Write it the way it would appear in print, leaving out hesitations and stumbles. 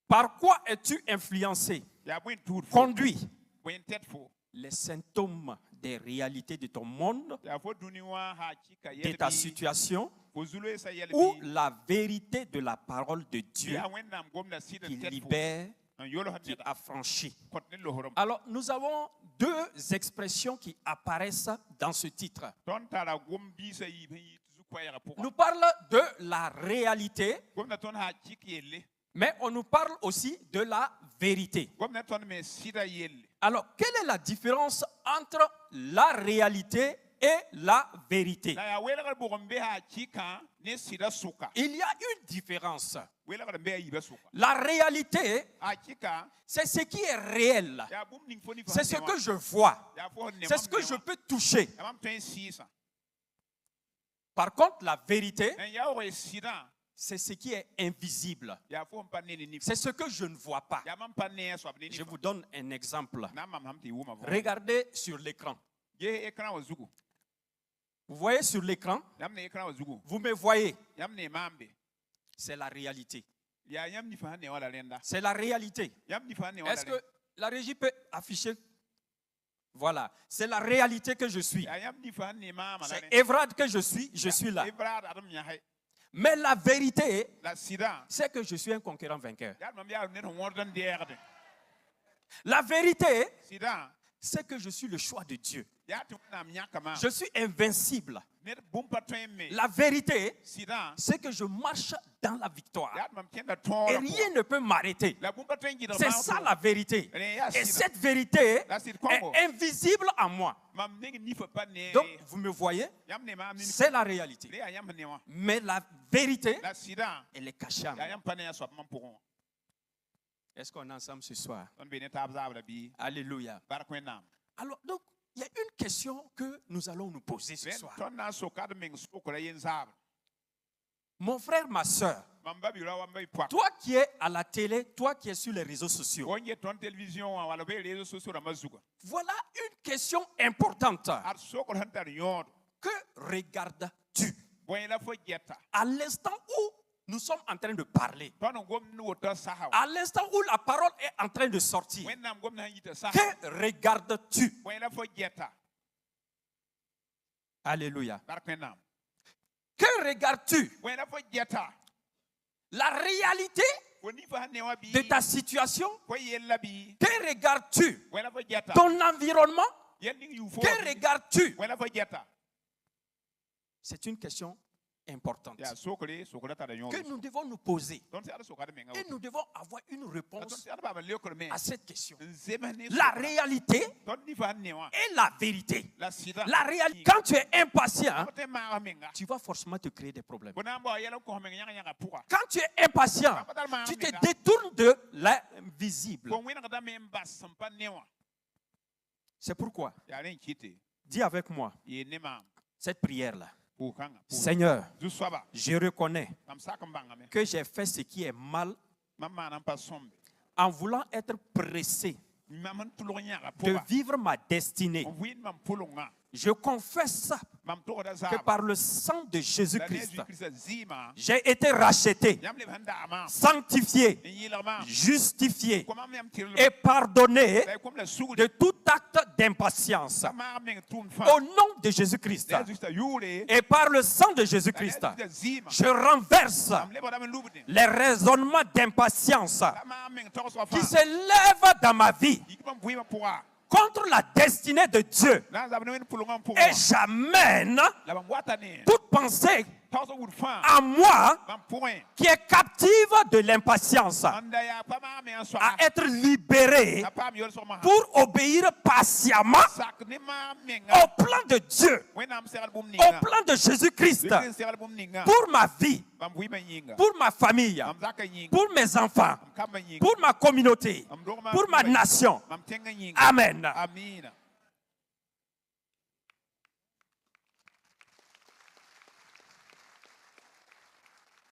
Par quoi es-tu influencé, conduit? Les symptômes des réalités de ton monde, de ta situation, ou la vérité de la parole de Dieu qui libère, qui affranchit. Alors, nous avons deux expressions qui apparaissent dans ce titre. Nous parlons de la réalité, mais on nous parle aussi de la vérité. Alors, quelle est la différence entre la réalité et la vérité? Il y a une différence. La réalité, c'est ce qui est réel. C'est ce que je vois. C'est ce que je peux toucher. Par contre, la vérité, c'est ce qui est invisible. C'est ce que je ne vois pas. Je vous donne un exemple. Regardez sur l'écran. Vous voyez sur l'écran? Vous me voyez? C'est la réalité. C'est la réalité. Est-ce que la régie peut afficher? Voilà. C'est la réalité que je suis. C'est Evrad que je suis là. Mais la vérité, c'est que je suis un conquérant vainqueur. La vérité, c'est que je suis le choix de Dieu. Je suis invincible. La vérité, c'est que je marche dans la victoire. Et rien ne peut m'arrêter. C'est ça la vérité. Et cette vérité est invisible à moi. Donc, vous me voyez, c'est la réalité. Mais la vérité, elle est cachée à moi. Est-ce qu'on est ensemble ce soir? Alléluia. Alors, donc, il y a une question que nous allons nous poser ce soir. Mon frère, ma soeur, toi qui es à la télé, toi qui es sur les réseaux sociaux, voilà une question importante. Que regardes-tu? À l'instant où nous sommes en train de parler, à l'instant où la parole est en train de sortir, que regardes-tu? Alléluia. Que regardes-tu? La réalité de ta situation? Que regardes-tu? Ton environnement? Que regardes-tu? C'est une question importante que nous devons nous poser. Et nous devons avoir une réponse à cette question. La réalité et la vérité. La réalité, quand tu es impatient, tu vas forcément te créer des problèmes. Quand tu es impatient, tu te détournes de l'invisible. C'est pourquoi, dis avec moi cette prière-là. Seigneur, je reconnais que j'ai fait ce qui est mal en voulant être pressé de vivre ma destinée. Je confesse que par le sang de Jésus-Christ, j'ai été racheté, sanctifié, justifié et pardonné de tout acte d'impatience. Au nom de Jésus-Christ et par le sang de Jésus-Christ, je renverse les raisonnements d'impatience qui s'élèvent dans ma vie contre la destinée de Dieu. Et j'amène toute pensée à moi qui est captive de l'impatience à être libérée pour obéir patiemment au plan de Dieu, au plan de Jésus-Christ pour ma vie, pour ma famille, pour mes enfants, pour ma communauté, pour ma nation. Amen.